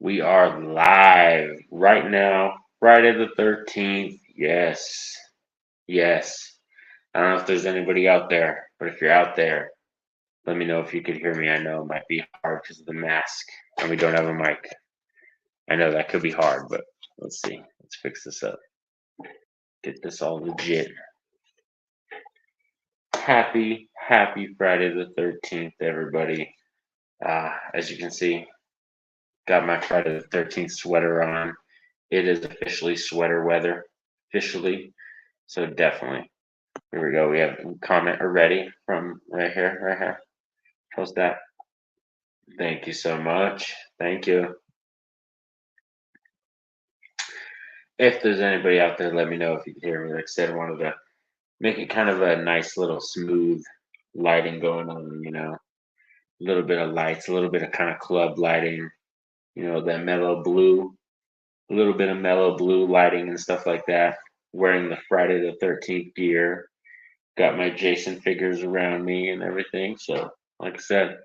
We are live right now, Friday the 13th. Yes, yes. I don't know if there's anybody out there, but if you're out there, let me know if you could hear me. I know it might be hard because of the mask and we don't have a mic. I know that could be hard, but let's see. Let's fix this up. Get this all legit. Happy Friday the 13th, everybody. As you can see, got my Friday the 13th sweater on. It is officially sweater weather, officially. So definitely. Here we go. We have a comment already from right here. Post that. Thank you so much. Thank you. If there's anybody out there, let me know if you can hear me. Like I said, I wanted to make it kind of a nice little smooth lighting going on, a little bit of lights, a little bit of kind of club lighting, that mellow blue, a little bit of mellow blue lighting and stuff like that. Wearing the Friday the 13th gear. Got my Jason figures around me and everything. So, like I said,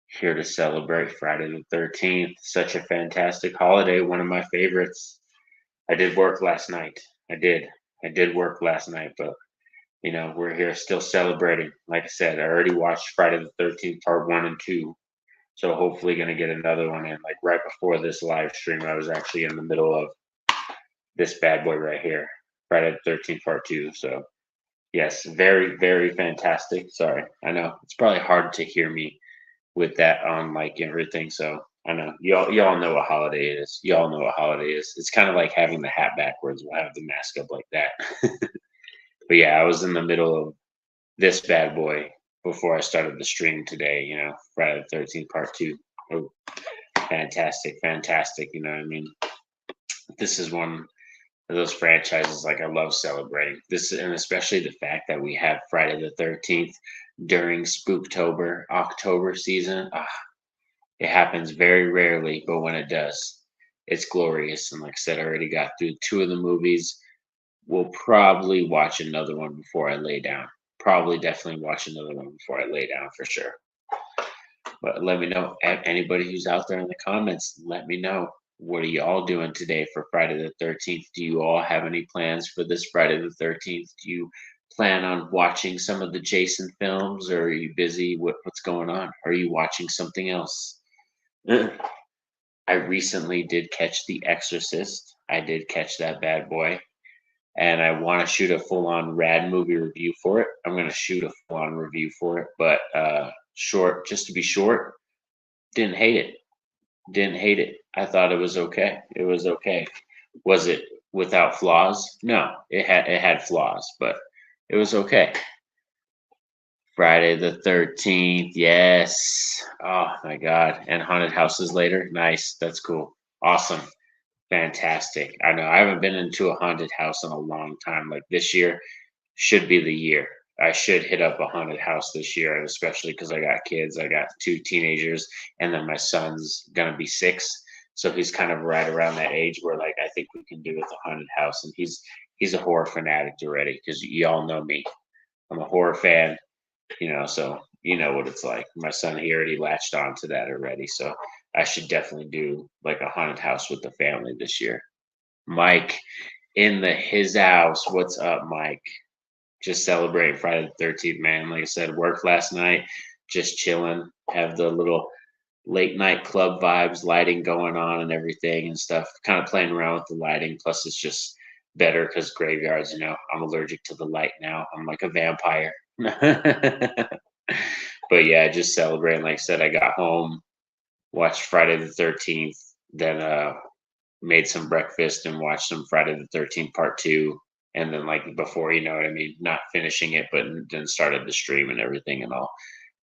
here to celebrate Friday the 13th. Such a fantastic holiday, one of my favorites. I did work last night. I did. I did work last night, but we're here still celebrating. Like I said, I already watched Friday the 13th part 1 and 2. So hopefully going to get another one in. Like right before this live stream, I was actually in the middle of this bad boy right here, Friday the 13th part 2. So yes, very fantastic. Sorry, I know it's probably hard to hear me with that on like everything. So I know y'all know what holiday it is. Y'all know what holiday it is. It's kind of like having the hat backwards. We'll have the mask up like that. But yeah, I was in the middle of this bad boy before I started the stream today. Friday the 13th part 2. Oh, fantastic. You know what I mean? This is one those franchises like I love celebrating this, and especially the fact that we have Friday the 13th during Spooktober October season. It happens very rarely, but when it does, it's glorious. And like I said, I already got through 2 of the movies. We'll probably watch another one before I lay down. Probably definitely watch another one before I lay down for sure. But let me know, anybody who's out there in the comments, let me know. What are you all doing today for Friday the 13th? Do you all have any plans for this Friday the 13th? Do you plan on watching some of the Jason films, or are you busy? What's going on? Are you watching something else? I recently did catch The Exorcist. I did catch that bad boy. And I want to shoot a full-on rad movie review for it. I'm going to shoot a full-on review for it, but short, just to be short. Didn't hate it. Didn't hate it. I thought it was okay. It was okay. Was it without flaws? No, it had flaws, but it was okay. Friday the 13th, yes. Oh my God. And haunted houses later. Nice. That's cool. Awesome. Fantastic. I know I haven't been into a haunted house in a long time. Like this year should be the year. I should hit up a haunted house this year, especially because I got kids. I got 2 teenagers, and then my son's gonna be 6, so he's kind of right around that age where like I think we can do with a haunted house. And he's a horror fanatic already because y'all know me. I'm a horror fan, so you know what it's like. My son, he already latched on to that already, so I should definitely do like a haunted house with the family this year. Mike in his house. What's up, Mike? Just celebrating Friday the 13th, man. Like I said, worked last night, just chilling, have the little late night club vibes, lighting going on and everything and stuff. Kind of playing around with the lighting. Plus, it's just better because graveyards, I'm allergic to the light now. I'm like a vampire. But yeah, just celebrating. Like I said, I got home, watched Friday the 13th, then made some breakfast and watched some Friday the 13th part 2. And then like before, you know what I mean, not finishing it, but then started the stream and everything. And I'll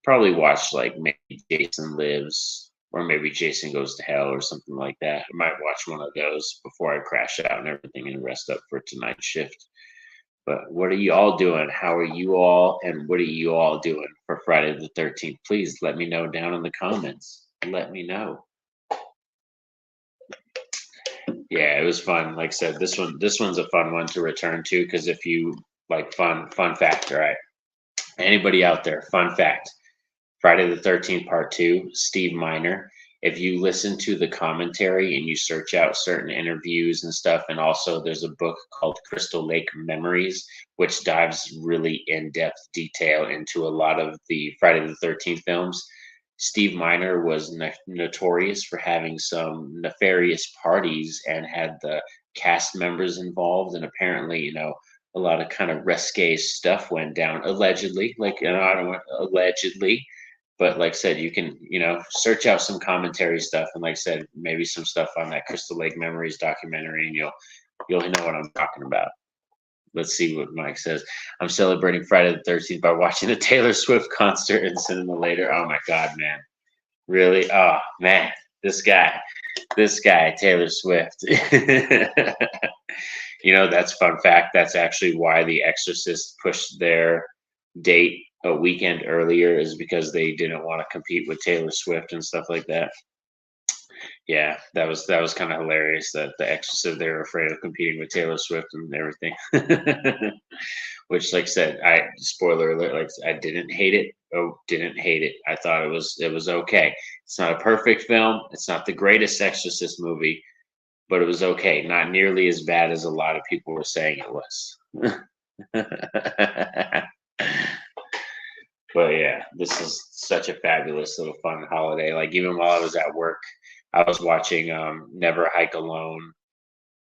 probably watch like maybe Jason Lives or maybe Jason Goes to Hell or something like that. I might watch one of those before I crash out and everything and rest up for tonight's shift. But what are you all doing? How are you all? And what are you all doing for Friday the 13th? Please let me know down in the comments. Let me know. Yeah, it was fun. Like I said, this one's a fun one to return to because if you like fun fact, all right. Anybody out there, fun fact. Friday the 13th part 2, Steve Miner if you listen to the commentary and you search out certain interviews and stuff, and also there's a book called Crystal Lake Memories, which dives really in-depth detail into a lot of the Friday the 13th films. Steve Miner was notorious for having some nefarious parties and had the cast members involved, and apparently, a lot of kind of risque stuff went down allegedly. Like, I don't want allegedly, but like I said, you can, search out some commentary stuff, and like I said, maybe some stuff on that Crystal Lake Memories documentary, and you'll know what I'm talking about. Let's see what Mike says. I'm celebrating Friday the 13th by watching a Taylor Swift concert in cinema later. Oh my God, man. Really? Oh man, this guy, Taylor Swift. That's fun fact. That's actually why The Exorcist pushed their date a weekend earlier, is because they didn't want to compete with Taylor Swift and stuff like that. Yeah, that was kind of hilarious that The Exorcist, they were afraid of competing with Taylor Swift and everything. Which, like I said, spoiler alert, like I didn't hate it. Oh, didn't hate it. I thought it was okay. It's not a perfect film. It's not the greatest Exorcist movie, but it was okay. Not nearly as bad as a lot of people were saying it was. But yeah, this is such a fabulous little fun holiday. Like, even while I was at work, I was watching Never Hike Alone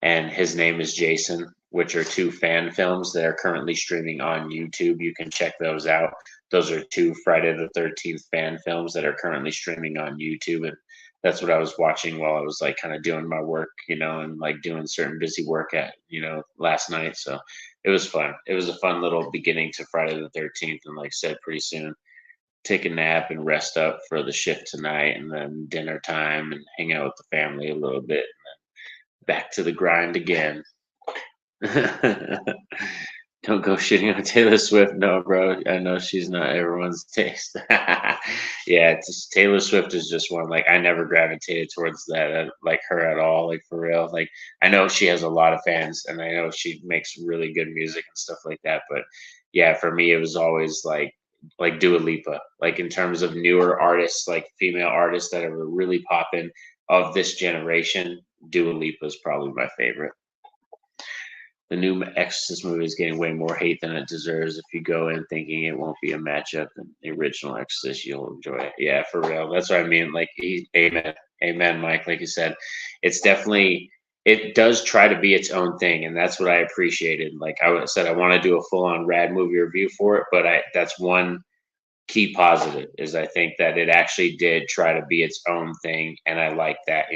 and His Name is Jason, which are two fan films that are currently streaming on YouTube. You can check those out. Those are two Friday the 13th fan films that are currently streaming on YouTube. And that's what I was watching while I was like kind of doing my work, and like doing certain busy work at, last night. So it was fun. It was a fun little beginning to Friday the 13th. And like I said, pretty soon, take a nap and rest up for the shift tonight, and then dinner time and hang out with the family a little bit, and then back to the grind again. Don't go shitting on Taylor Swift. No, bro. I know she's not everyone's taste. Yeah, Taylor Swift is just one. Like, I never gravitated towards that, like her at all. Like, for real. Like, I know she has a lot of fans, and I know she makes really good music and stuff like that. But yeah, for me, it was always like Dua Lipa. Like, in terms of newer artists, like female artists that are really popping of this generation, Dua Lipa is probably my favorite. The new Exorcist movie is getting way more hate than it deserves. If you go in thinking it won't be a matchup than the original Exorcist, you'll enjoy it. Yeah, for real. That's what I mean. Like, amen, Mike. Like you said, it's definitely, it does try to be its own thing, and that's what I appreciated. Like I said, I want to do a full-on rad movie review for it, but that's one key positive, is I think that it actually did try to be its own thing, and I like that.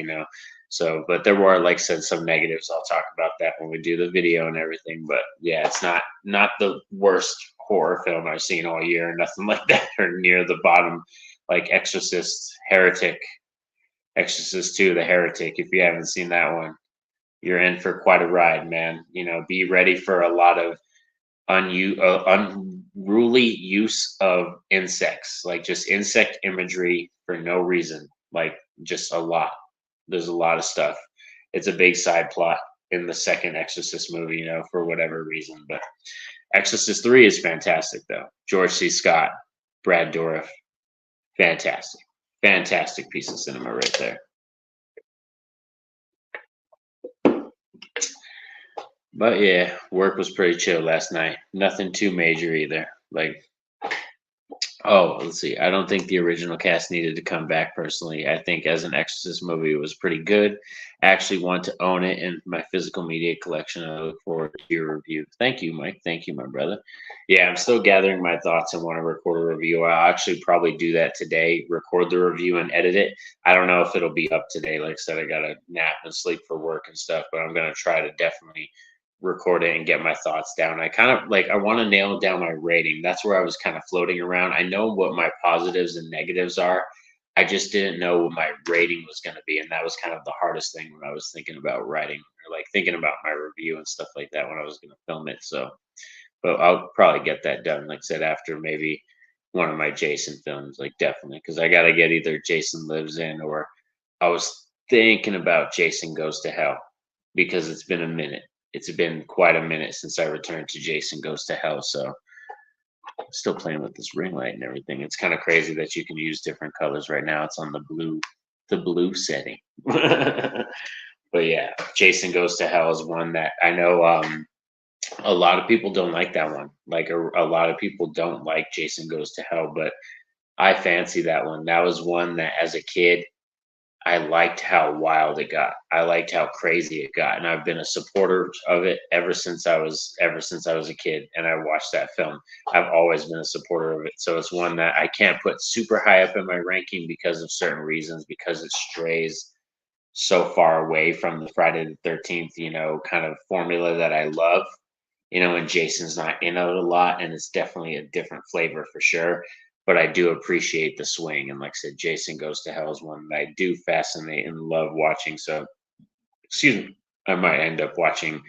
So, but there were, like I said, some negatives. I'll talk about that when we do the video and everything. But yeah, it's not the worst horror film I've seen all year, nothing like that, or near the bottom, like Exorcist, Heretic, Exorcist 2, The Heretic. If you haven't seen that one, you're in for quite a ride, man. Be ready for a lot of unruly use of insects, like just insect imagery for no reason, like just a lot. There's a lot of stuff. It's a big side plot in the second Exorcist movie, for whatever reason. But Exorcist 3 is fantastic, though. George C. Scott, Brad Dourif, fantastic. Fantastic piece of cinema right there. But yeah, work was pretty chill last night. Nothing too major either. Like, oh, let's see. I don't think the original cast needed to come back personally. I think as an Exorcist movie, it was pretty good. I actually want to own it in my physical media collection. I look forward to your review. Thank you, Mike. Thank you, my brother. Yeah, I'm still gathering my thoughts and want to record a review. I'll actually probably do that today, record the review and edit it. I don't know if it'll be up today. Like I said, I got to nap and sleep for work and stuff, but I'm going to try to definitely record it and get my thoughts down. I kind of I want to nail down my rating. That's where I was kind of floating around. I know what my positives and negatives are. I just didn't know what my rating was going to be. And that was kind of the hardest thing when I was thinking about writing, or like thinking about my review and stuff like that when I was going to film it. So, but I'll probably get that done, like I said, after maybe one of my Jason films, like definitely, because I got to get either Jason Lives In, or I was thinking about Jason Goes to Hell, because it's been a minute. It's been quite a minute since I returned to Jason Goes to Hell. So I'm still playing with this ring light and everything. It's kind of crazy that you can use different colors right now. It's on the blue the blue setting. But yeah, Jason Goes to Hell is one that I know a lot of people don't like that one. Like a lot of people don't like Jason Goes to Hell, but I fancy that one. That was one that as a kid I liked how wild it got. I liked how crazy it got, and I've been a supporter of it ever since I was a kid. And I watched that film. I've always been a supporter of it. So it's one that I can't put super high up in my ranking because of certain reasons, because it strays so far away from the Friday the 13th, kind of formula that I love. And Jason's not in it a lot, and it's definitely a different flavor for sure. But I do appreciate the swing, and like I said, Jason Goes to Hell is one that I do fascinate and love watching. So, excuse me, I might end up watching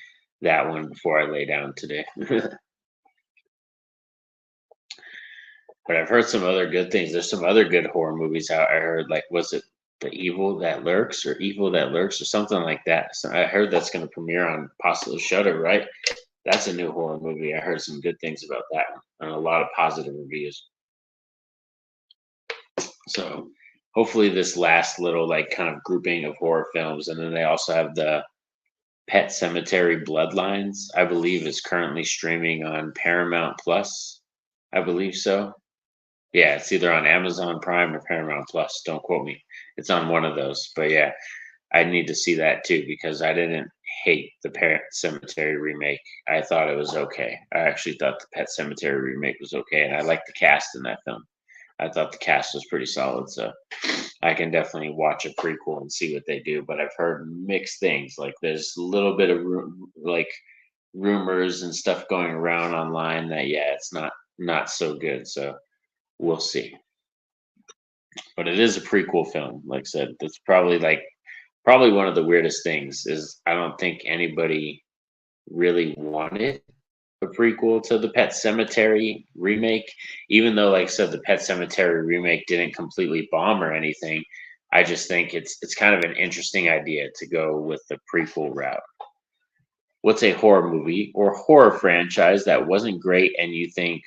that one before I lay down today. But I've heard some other good things. There's some other good horror movies out. I heard, like, was it The Evil That Lurks or Evil That Lurks or something like that? So I heard that's going to premiere on possibly Shudder, right? That's a new horror movie. I heard some good things about that one and a lot of positive reviews. So hopefully this last little like kind of grouping of horror films, and then they also have the Pet Cemetery Bloodlines, I believe is currently streaming on Paramount Plus. I believe so. Yeah, it's either on Amazon Prime or Paramount Plus. Don't quote me. It's on one of those. But yeah, I need to see that too because I didn't hate the Pet Cemetery remake. I thought it was okay. I actually thought the Pet Cemetery remake was okay, and I liked the cast in that film. I thought the cast was pretty solid, so I can definitely watch a prequel and see what they do. But I've heard mixed things. Like there's a little bit of like rumors and stuff going around online that it's not so good. So we'll see. But it is a prequel film. Like I said, that's probably one of the weirdest things is I don't think anybody really wanted a prequel to the Pet Cemetery remake, even though, like I said, the Pet Cemetery remake didn't completely bomb or anything. I just think it's kind of an interesting idea to go with the prequel route. What's a horror movie or horror franchise that wasn't great and you think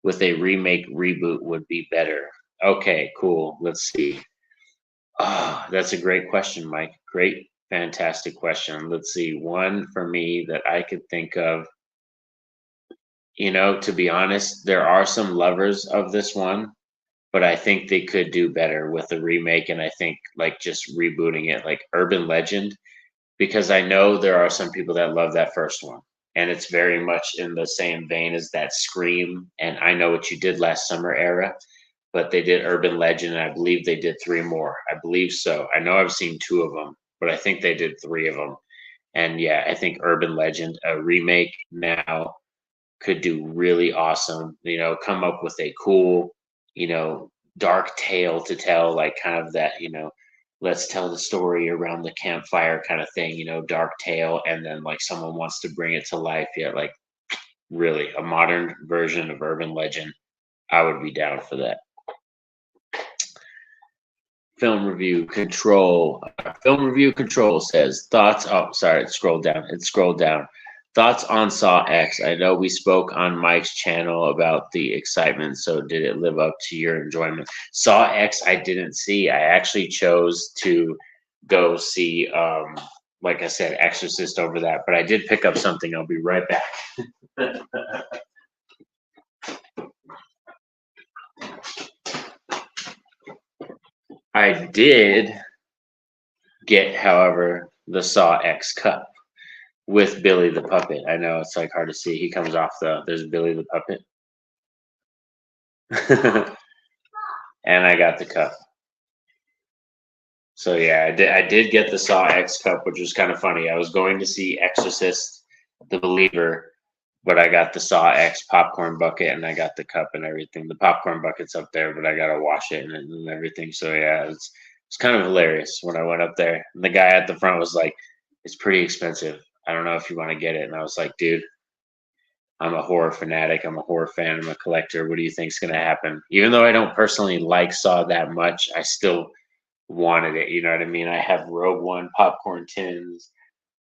with a remake reboot would be better? Okay, cool. Let's see. Oh, that's a great question, Mike. Great, fantastic question. Let's see. One for me that I could think of. To be honest, there are some lovers of this one, but I think they could do better with the remake. And I think like just rebooting it, like Urban Legend, because I know there are some people that love that first one. And it's very much in the same vein as that Scream and I Know What You Did Last Summer era. But they did Urban Legend, and I believe they did three more. I believe so. I know I've seen two of them, but I think they did three of them. And yeah, I think Urban Legend, a remake now, could do really awesome. Come up with a cool, dark tale to tell, like kind of that, let's tell the story around the campfire kind of thing, dark tale, and then like someone wants to bring it to life. Yeah, like really a modern version of Urban Legend. I would be down for that. Film review control. Film review control says thoughts. Oh, sorry, it scrolled down. Thoughts on Saw X. I know we spoke on Mike's channel about the excitement. So did it live up to your enjoyment? Saw X, I didn't see. I actually chose to go see, like I said, Exorcist over that. But I did pick up something. I'll be right back. I did get, however, the Saw X cup with Billy the Puppet. I know it's like hard to see. He comes off there's Billy the Puppet. And I got the cup. So yeah, I did get the Saw X cup, which was kind of funny. I was going to see Exorcist, The Believer, but I got the Saw X popcorn bucket and I got the cup and everything. The popcorn bucket's up there, but I gotta wash it and everything. So yeah, it's kind of hilarious when I went up there. And the guy at the front was like, "It's pretty expensive. I don't know if you want to get it." And I was like, "Dude, I'm a horror fanatic. I'm a horror fan. I'm a collector. What do you think's gonna happen?" Even though I don't personally like Saw that much, I still wanted it. You know what I mean? I have Rogue One popcorn tins,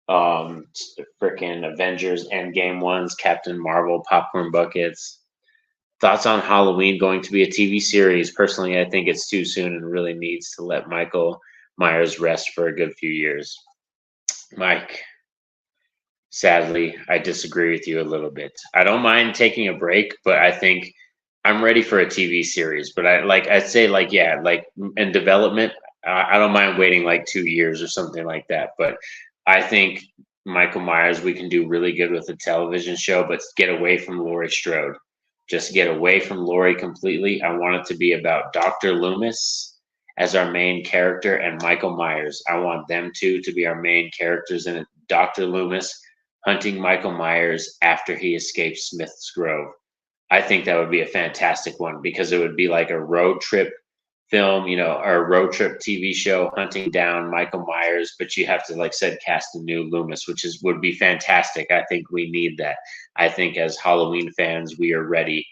freaking Avengers Endgame ones, Captain Marvel popcorn buckets. Thoughts on Halloween going to be a TV series? Personally, I think it's too soon and really needs to let Michael Myers rest for a good few years. Mike, sadly, I disagree with you a little bit. I don't mind taking a break, but I think I'm ready for a TV series. But I'd say like yeah, like in development, I don't mind waiting like 2 years or something like that. But I think Michael Myers we can do really good with a television show, but get away from Laurie Strode. Just get away from Laurie completely. I want it to be about Dr. Loomis as our main character and Michael Myers. I want them two to be our main characters in it. Dr. Loomis hunting Michael Myers after he escapes Smith's Grove. I think that would be a fantastic one because it would be like a road trip film, or a road trip TV show hunting down Michael Myers, but you have to, like I said, cast a new Loomis, which would be fantastic. I think we need that. I think as Halloween fans, we are ready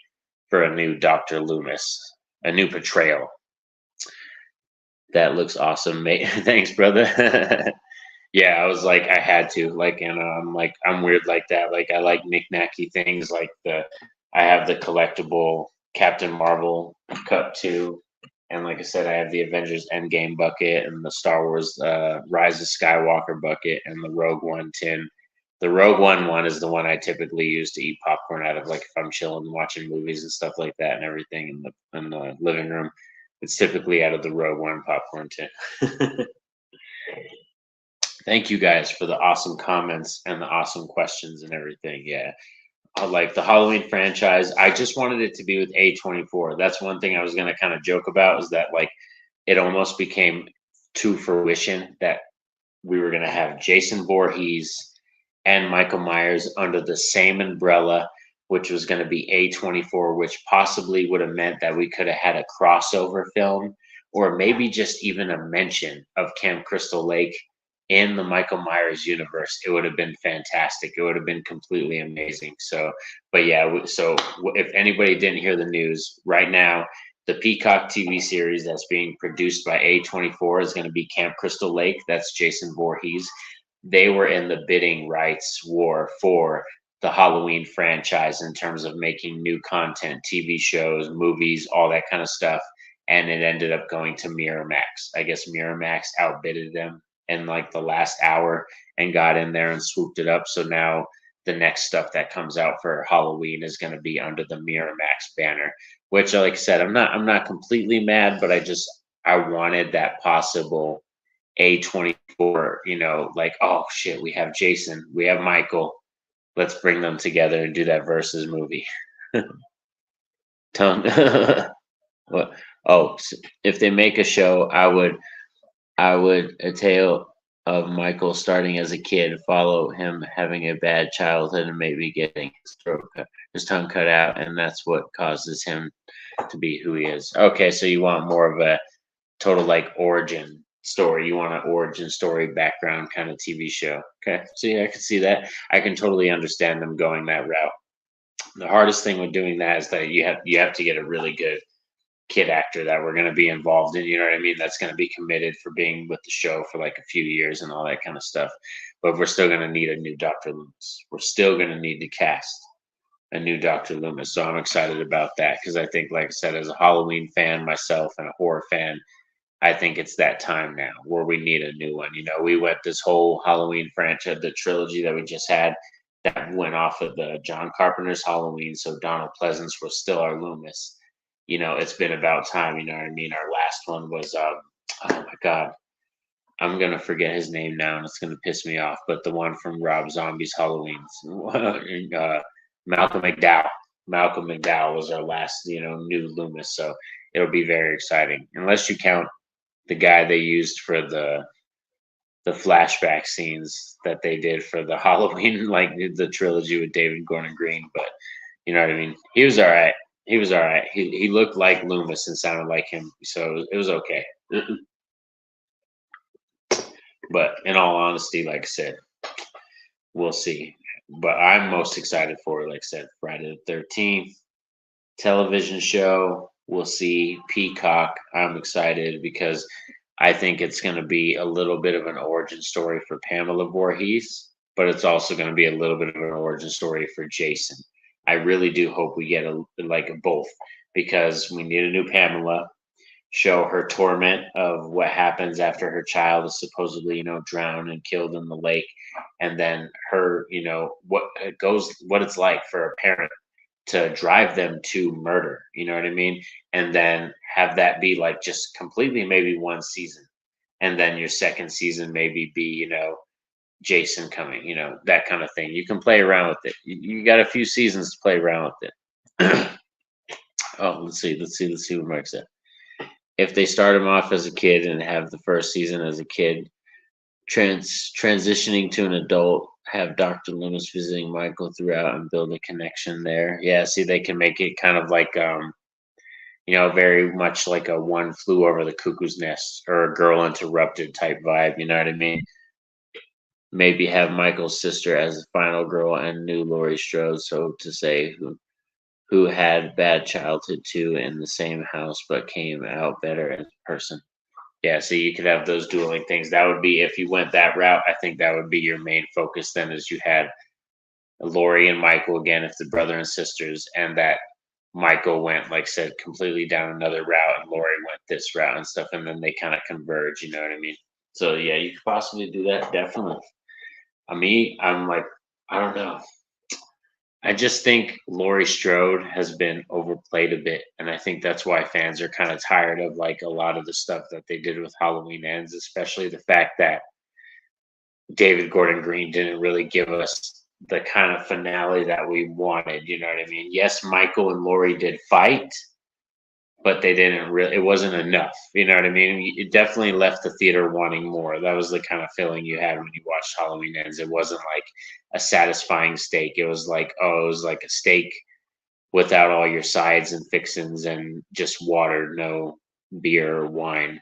for a new Dr. Loomis, a new portrayal. That looks awesome, mate. Thanks, brother. Yeah, I was like, I had to, like, and I'm weird like that. Like, I like knick-knacky things, like I have the collectible Captain Marvel Cup 2, and like I said, I have the Avengers Endgame bucket and the Star Wars Rise of Skywalker bucket and the Rogue One tin. The Rogue one is the one I typically use to eat popcorn out of, like if I'm chilling and watching movies and stuff like that and everything in the living room. It's typically out of the Rogue One popcorn tin. Thank you guys for the awesome comments and the awesome questions and everything. Yeah. Like the Halloween franchise, I just wanted it to be with A24. That's one thing I was going to kind of joke about is that like it almost became to fruition that we were going to have Jason Voorhees and Michael Myers under the same umbrella, which was going to be A24, which possibly would have meant that we could have had a crossover film or maybe just even a mention of Camp Crystal Lake in the Michael Myers universe. It would have been fantastic. It would have been completely amazing. So, but yeah, so if anybody didn't hear the news right now, the Peacock TV series that's being produced by A24 is going to be Camp Crystal Lake. That's Jason Voorhees. They were in the bidding rights war for the Halloween franchise in terms of making new content, TV shows, movies, all that kind of stuff. And it ended up going to Miramax. I guess Miramax outbidded them in like the last hour and got in there and swooped it up. So now the next stuff that comes out for Halloween is going to be under the Miramax banner, which like I said, I'm not completely mad, but I wanted that possible A24, like, oh shit, we have Jason, we have Michael. Let's bring them together and do that versus movie. What? Oh, if they make a show, I would a tale of Michael starting as a kid, follow him having a bad childhood and maybe getting his tongue cut out, and that's what causes him to be who he is. Okay, so you want more of a total like origin story. You want an origin story background kind of TV show. Okay, so yeah, I can see that. I can totally understand them going that route. The hardest thing with doing that is that you have to get a really good kid actor that we're going to be involved in, you know what I mean, that's going to be committed for being with the show for like a few years and all that kind of stuff. But we're still going to need a new Dr. Loomis. We're still going to need to cast a new Dr. Loomis. So I'm excited about that because I think, like I said, as a Halloween fan myself and a horror fan, I think it's that time now where we need a new one. We went this whole Halloween franchise, the trilogy that we just had, that went off of the John Carpenter's Halloween. So Donald Pleasance was still our Loomis. It's been about time, you know what I mean? Our last one was, oh my God, I'm going to forget his name now and it's going to piss me off, but the one from Rob Zombie's Halloween, Malcolm McDowell. Malcolm McDowell was our last, new Loomis. So it'll be very exciting. Unless you count the guy they used for the flashback scenes that they did for the Halloween, like the trilogy with David Gordon Green. But you know what I mean? He was all right. He was all right. He looked like Loomis and sounded like him, so it was okay. But in all honesty, like I said, we'll see. But I'm most excited for, like I said, Friday the 13th television show. We'll see Peacock. I'm excited because I think it's going to be a little bit of an origin story for Pamela Voorhees, but it's also going to be a little bit of an origin story for Jason. I really do hope we get a both because we need a new Pamela. show her torment of what happens after her child is supposedly, drowned and killed in the lake, and then her, what it's like for a parent to drive them to murder, you know what I mean? And then have that be like just completely maybe one season. And then your second season maybe be, Jason coming, that kind of thing. You can play around with it. You got a few seasons to play around with it. Oh, let's see what Mark said. If they start him off as a kid and have the first season as a kid, transitioning to an adult, have Dr. Loomis visiting Michael throughout and build a connection there. Yeah, see, they can make it kind of like very much like a One Flew Over the Cuckoo's Nest or a Girl Interrupted type vibe, you know what I mean? Maybe have Michael's sister as the final girl and new Laurie Strode, so to say, who had bad childhood too in the same house but came out better as a person. Yeah, so you could have those dueling things. That would be, if you went that route, I think that would be your main focus then, as you had Lori and Michael again, if the brother and sisters, and that Michael went, like I said, completely down another route and Lori went this route and stuff, and then they kind of converge, you know what I mean? So yeah, you could possibly do that, definitely. I'm like, I don't know. I just think Laurie Strode has been overplayed a bit, and I think that's why fans are kind of tired of like a lot of the stuff that they did with Halloween Ends, especially the fact that David Gordon Green didn't really give us the kind of finale that we wanted. You know what I mean? Yes, Michael and Laurie did fight, but they didn't really. It wasn't enough. You know what I mean? It definitely left the theater wanting more. That was the kind of feeling you had when you watched Halloween Ends. It wasn't like a satisfying steak. It was like, oh, it was like a steak without all your sides and fixins and just water, no beer or wine.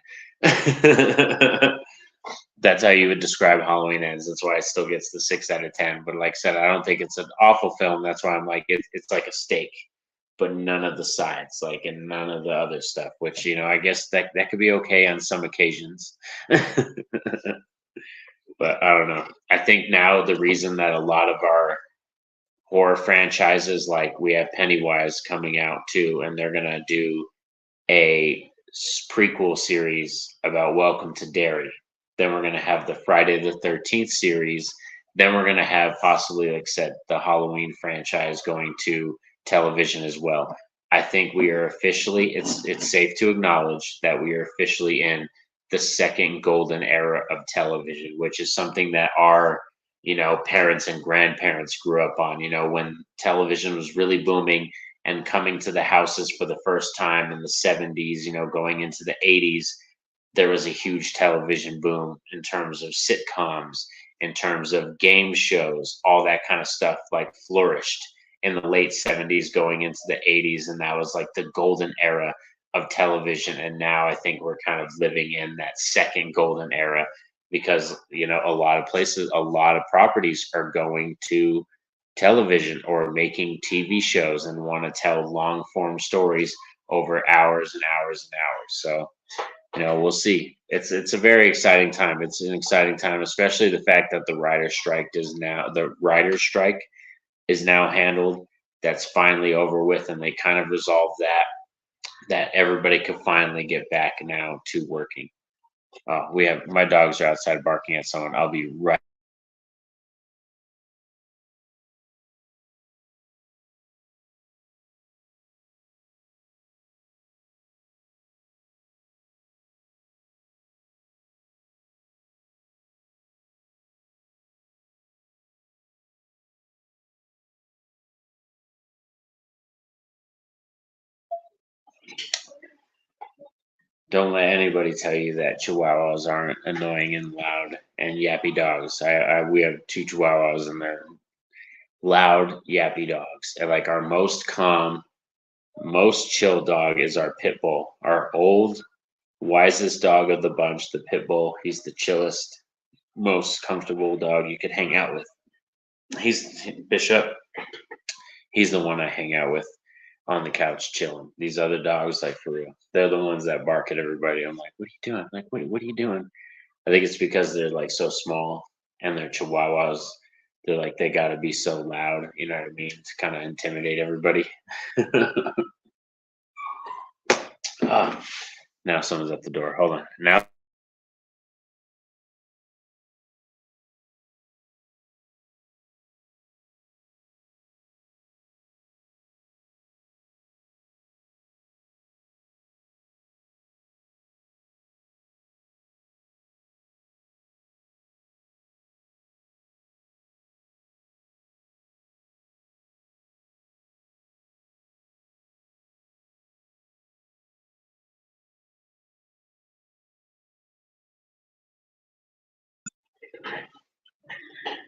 That's how you would describe Halloween Ends. That's why it still gets the 6 out of 10. But like I said, I don't think it's an awful film. That's why I'm like, it's like a steak, but none of the sides, like, and none of the other stuff. Which I guess that could be okay on some occasions. But I don't know. I think now the reason that a lot of our horror franchises, like we have Pennywise coming out too, and they're gonna do a prequel series about Welcome to Derry. Then we're gonna have the Friday the 13th series. Then we're gonna have possibly, like I said, the Halloween franchise going to television as well. I think we are officially. It's safe to acknowledge that we are officially in the second golden era of television, which is something that our parents and grandparents grew up on. When television was really booming and coming to the houses for the first time in the 70s, going into the 80s, there was a huge television boom in terms of sitcoms, in terms of game shows, all that kind of stuff like flourished in the late 70s going into the 80s. And that was like the golden era of television. And now I think we're kind of living in that second golden era because, a lot of places, a lot of properties are going to television or making TV shows and want to tell long form stories over hours and hours and hours. So, we'll see. It's a very exciting time. It's an exciting time, especially the fact that the writer's strike is now handled. That's finally over with, and they kind of resolved that everybody could finally get back now to working. We have my dogs are outside barking at someone. I'll be right. Don't let anybody tell you that Chihuahuas aren't annoying and loud and yappy dogs. We have two Chihuahuas and they're loud yappy dogs. And like our most calm, most chill dog is our pit bull, our old wisest dog of the bunch, the pit bull. He's the chillest, most comfortable dog you could hang out with. He's Bishop. He's the one I hang out with on the couch chilling. These other dogs, like for real, they're the ones that bark at everybody. I'm like, what are you doing? Like, what are you doing? I think it's because they're like so small and they're Chihuahuas. They're like they gotta be so loud, you know what I mean, to kind of intimidate everybody. uh, Now someone's at the door. Hold on. Now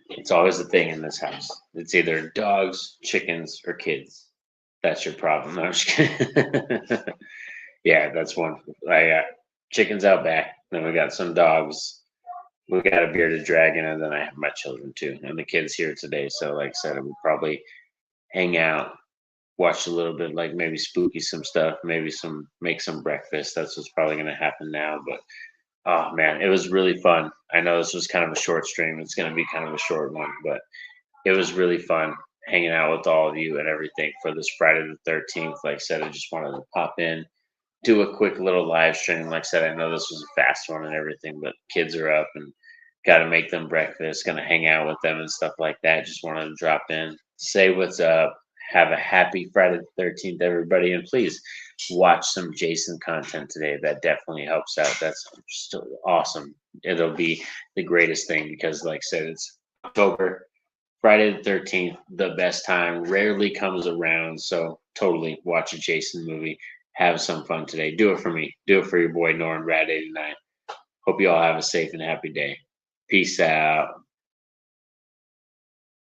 it's always the thing in this house. It's either dogs, chickens, or kids. That's your problem. No, I'm just kidding. Yeah, that's one. I got chickens out back. Then we got some dogs. We got a bearded dragon, and then I have my children too, and the kids here today. So, like I said, we'll probably hang out, watch a little bit, like maybe spooky some stuff, maybe make some breakfast. That's what's probably going to happen now. But oh man, it was really fun. I know this was kind of a short stream. It's going to be kind of a short one, but it was really fun hanging out with all of you and everything for this Friday the 13th. Like I said, I just wanted to pop in, do a quick little live stream. Like I said, I know this was a fast one and everything, but kids are up and got to make them breakfast, going to hang out with them and stuff like that. Just wanted to drop in, say what's up. Have a happy Friday the 13th, everybody. And please watch some Jason content today. That definitely helps out. That's still awesome. It'll be the greatest thing because, like I said, it's October. Friday the 13th, the best time, rarely comes around. So totally watch a Jason movie. Have some fun today. Do it for me. Do it for your boy Norm Rad 89. Hope you all have a safe and happy day. Peace out.